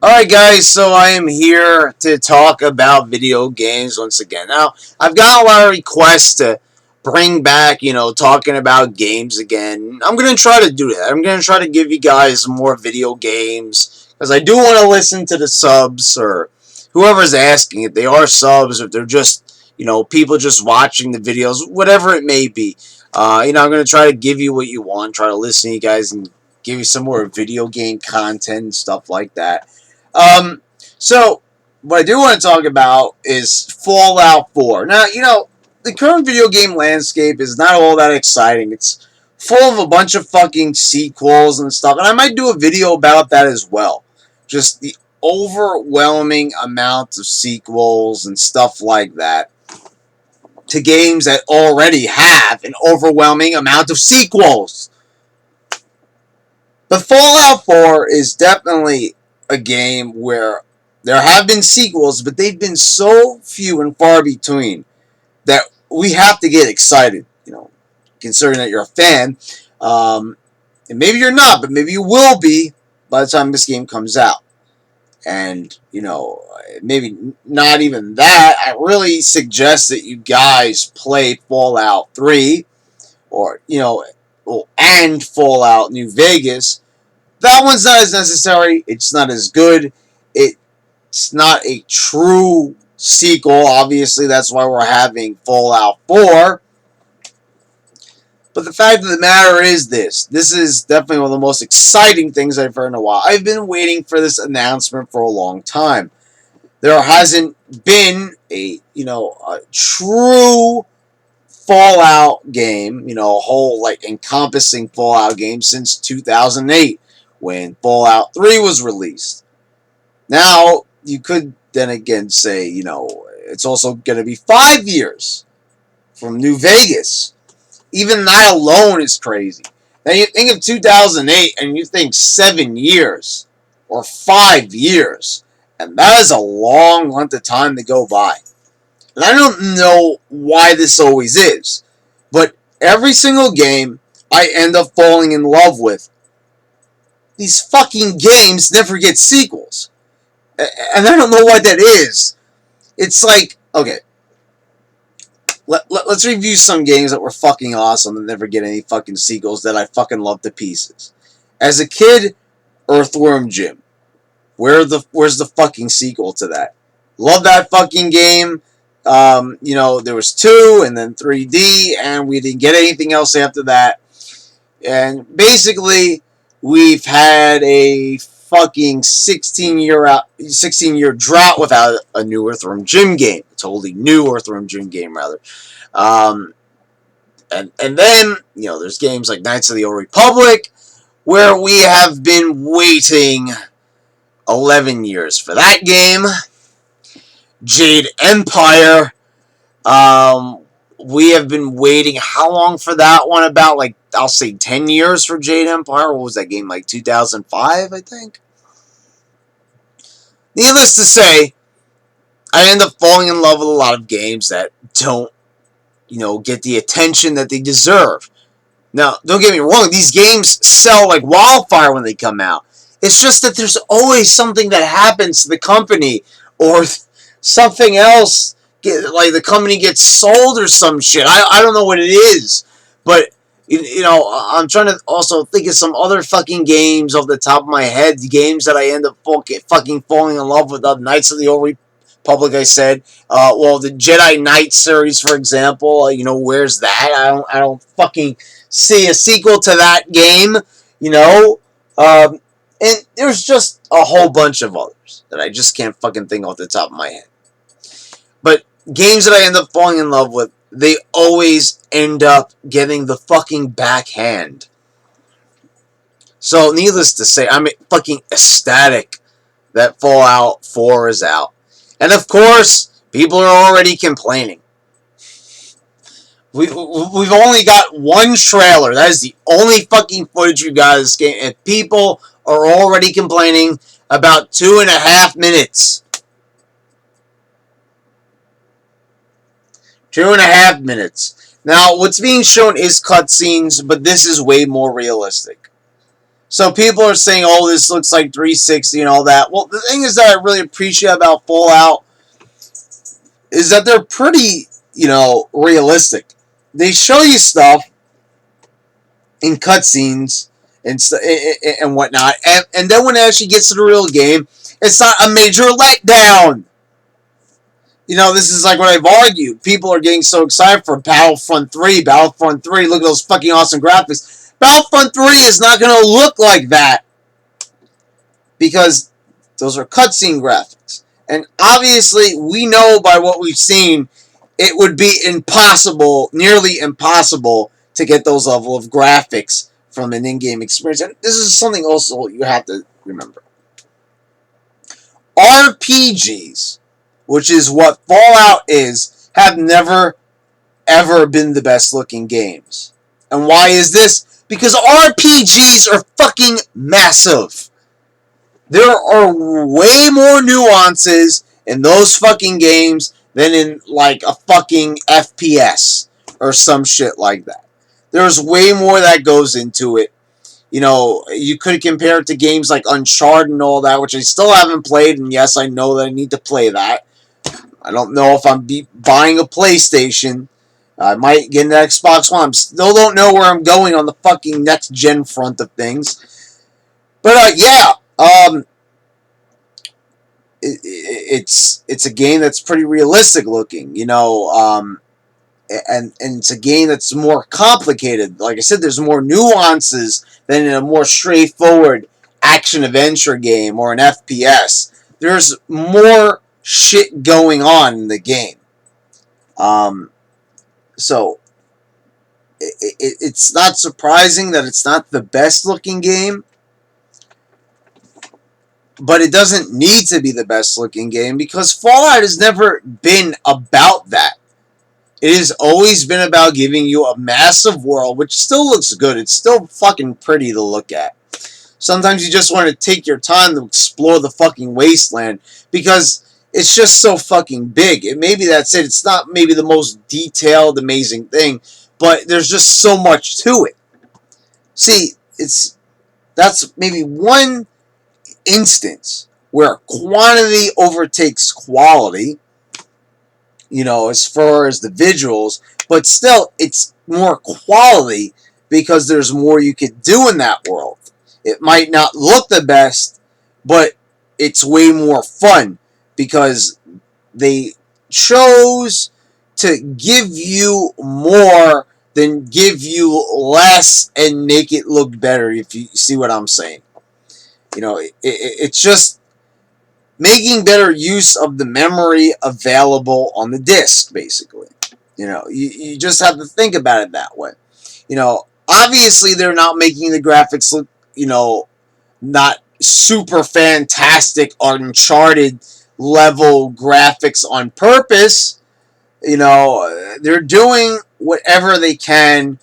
Alright guys, so I am here to talk about video games once again. Now, I've got a lot of requests to bring back, talking about games again. I'm going to try to do that. I'm going to try to give you guys more video games, because I do want to listen to the subs, or whoever's asking if they are subs, or if they're just, people just watching the videos, whatever it may be. I'm going to try to give you what you want, try to listen to you guys and give you some more video game content and stuff like that. So what I do want to talk about is Fallout 4. Now, the current video game landscape is not all that exciting. It's full of a bunch of fucking sequels and stuff, and I might do a video about that as well. Just the overwhelming amount of sequels and stuff like that to games that already have an overwhelming amount of sequels. But Fallout 4 is definitely a game where there have been sequels, but they've been so few and far between that we have to get excited, considering that you're a fan. And maybe you're not, but maybe you will be by the time this game comes out. And, maybe not even that. I really suggest that you guys play Fallout 3 or, and Fallout New Vegas. That one's not as necessary. It's not as good. It's not a true sequel. Obviously, that's why we're having Fallout 4. But the fact of the matter is this. This is definitely one of the most exciting things I've heard in a while. I've been waiting for this announcement for a long time. There hasn't been a true Fallout game, a whole, encompassing Fallout game since 2008 when Fallout 3 was released. Now, you could then again say, it's also going to be 5 years from New Vegas. Even that alone is crazy. Now, you think of 2008 and you think 7 years or 5 years, and that is a long length of time to go by. And I don't know why this always is, but every single game I end up falling in love with, these fucking games never get sequels. And I don't know why that is. It's like, okay, let's review some games that were fucking awesome and never get any fucking sequels that I fucking love to pieces. As a kid, Earthworm Jim. Where's the fucking sequel to that? Love that fucking game. There was 2 and then 3D, and we didn't get anything else after that. And basically, we've had a fucking 16-year drought without a new Earthworm Jim game. A totally new Earthworm Jim game, rather. And then, there's games like Knights of the Old Republic, where we have been waiting 11 years for that game. Jade Empire. We have been waiting how long for that one? About, I'll say 10 years for Jade Empire. What was that game, 2005, I think? Needless to say, I end up falling in love with a lot of games that don't, get the attention that they deserve. Now, don't get me wrong, these games sell like wildfire when they come out. It's just that there's always something that happens to the company, or something else, like the company gets sold or some shit. I don't know what it is, but I'm trying to also think of some other fucking games off the top of my head. The games that I end up fucking falling in love with. The Knights of the Old Republic, I said. The Jedi Knight series, for example. Where's that? I don't fucking see a sequel to that game. And there's just a whole bunch of others that I just can't fucking think off the top of my head. But games that I end up falling in love with, they always end up getting the fucking backhand. So, needless to say, I'm fucking ecstatic that Fallout 4 is out. And of course, people are already complaining. We've only got one trailer. That is the only fucking footage we got of this game. And people are already complaining about 2.5 minutes. 2.5 minutes. Now, what's being shown is cutscenes, but this is way more realistic. So people are saying, "Oh, this looks like 360 and all that." Well, the thing is that I really appreciate about Fallout is that they're pretty, realistic. They show you stuff in cutscenes and whatnot, and then when it actually gets to the real game, it's not a major letdown. This is like what I've argued. People are getting so excited for Battlefront 3. Battlefront 3, look at those fucking awesome graphics. Battlefront 3 is not going to look like that because those are cutscene graphics. And obviously, we know by what we've seen, it would be impossible, nearly impossible, to get those level of graphics from an in-game experience. And this is something also you have to remember. RPGs, which is what Fallout is, have never, ever been the best looking games. And why is this? Because RPGs are fucking massive. There are way more nuances in those fucking games than in, like, a fucking FPS or some shit like that. There's way more that goes into it. You could compare it to games like Uncharted and all that, which I still haven't played, and yes, I know that I need to play that. I don't know if I'm buying a PlayStation. I might get an Xbox One. I still don't know where I'm going on the fucking next gen front of things. But yeah, it's a game that's pretty realistic looking, and it's a game that's more complicated. Like I said, there's more nuances than in a more straightforward action adventure game or an FPS. There's more shit going on in the game. So it's not surprising that it's not the best looking game, but it doesn't need to be the best looking game because Fallout has never been about that. It has always been about giving you a massive world, which still looks good. It's still fucking pretty to look at. Sometimes you just want to take your time to explore the fucking wasteland because it's just so fucking big. And maybe that's it. It's not maybe the most detailed, amazing thing, but there's just so much to it. See, that's maybe one instance where quantity overtakes quality, as far as the visuals, but still it's more quality because there's more you could do in that world. It might not look the best, but it's way more fun because they chose to give you more than give you less and make it look better, if you see what I'm saying. It's just making better use of the memory available on the disc, basically. You just have to think about it that way. Obviously they're not making the graphics look, not super fantastic Uncharted level graphics on purpose. They're doing whatever they can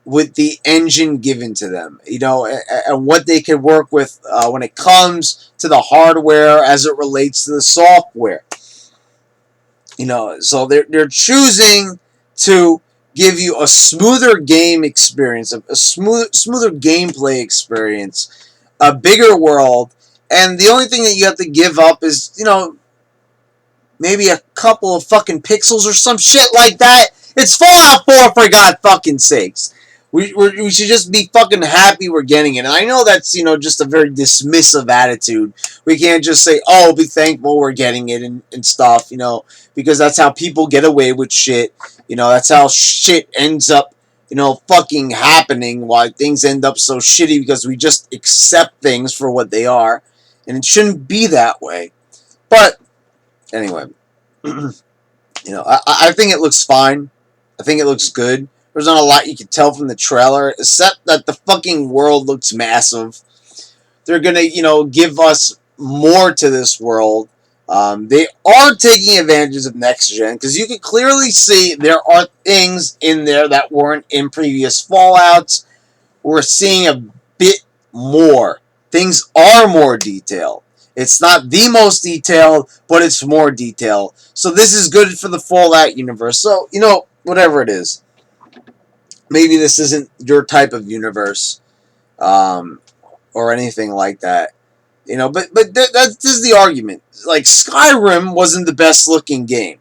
with the engine given to them, and what they can work with when it comes to the hardware as it relates to the software. So they're choosing to give you a smoother game experience, a smoother gameplay experience, a bigger world, and the only thing that you have to give up is, maybe a couple of fucking pixels or some shit like that. It's Fallout 4, for God fucking sakes. We should just be fucking happy we're getting it. And I know that's, just a very dismissive attitude. We can't just say, oh, be thankful we're getting it and stuff, because that's how people get away with shit. That's how shit ends up, fucking happening, why things end up so shitty, because we just accept things for what they are. And it shouldn't be that way. But, anyway, I think it looks fine. I think it looks good. There's not a lot you can tell from the trailer, except that the fucking world looks massive. They're gonna, give us more to this world. They are taking advantages of next gen, because you can clearly see there are things in there that weren't in previous Fallouts. We're seeing a bit more. Things are more detailed. It's not the most detailed, but it's more detailed. So this is good for the Fallout universe. So, whatever it is. Maybe this isn't your type of universe. or anything like that. You know, but this is the argument. Like, Skyrim wasn't the best looking game,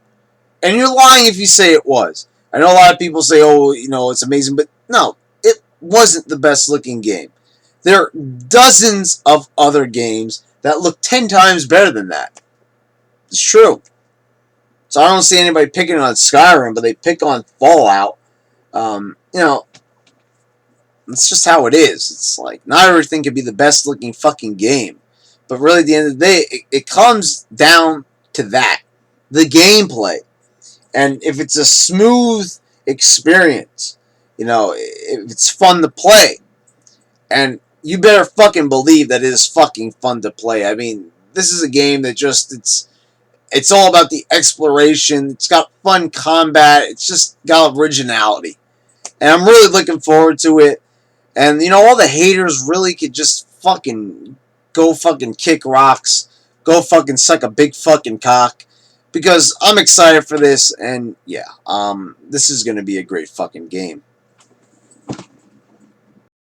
and you're lying if you say it was. I know a lot of people say, "Oh, you know, it's amazing," but no, it wasn't the best looking game. There are dozens of other games that look 10 times better than that. It's true. So I don't see anybody picking on Skyrim, but they pick on Fallout. You know, that's just how it is. It's like, not everything could be the best looking fucking game. But really, at the end of the day, it comes down to that. The gameplay. And if it's a smooth experience, you know, if it's fun to play, and you better fucking believe that it is fucking fun to play. I mean, this is a game that just, it's all about the exploration. It's got fun combat. It's just got originality. And I'm really looking forward to it. And, you know, all the haters really could just fucking go fucking kick rocks. Go fucking suck a big fucking cock. Because I'm excited for this. And, yeah, this is going to be a great fucking game.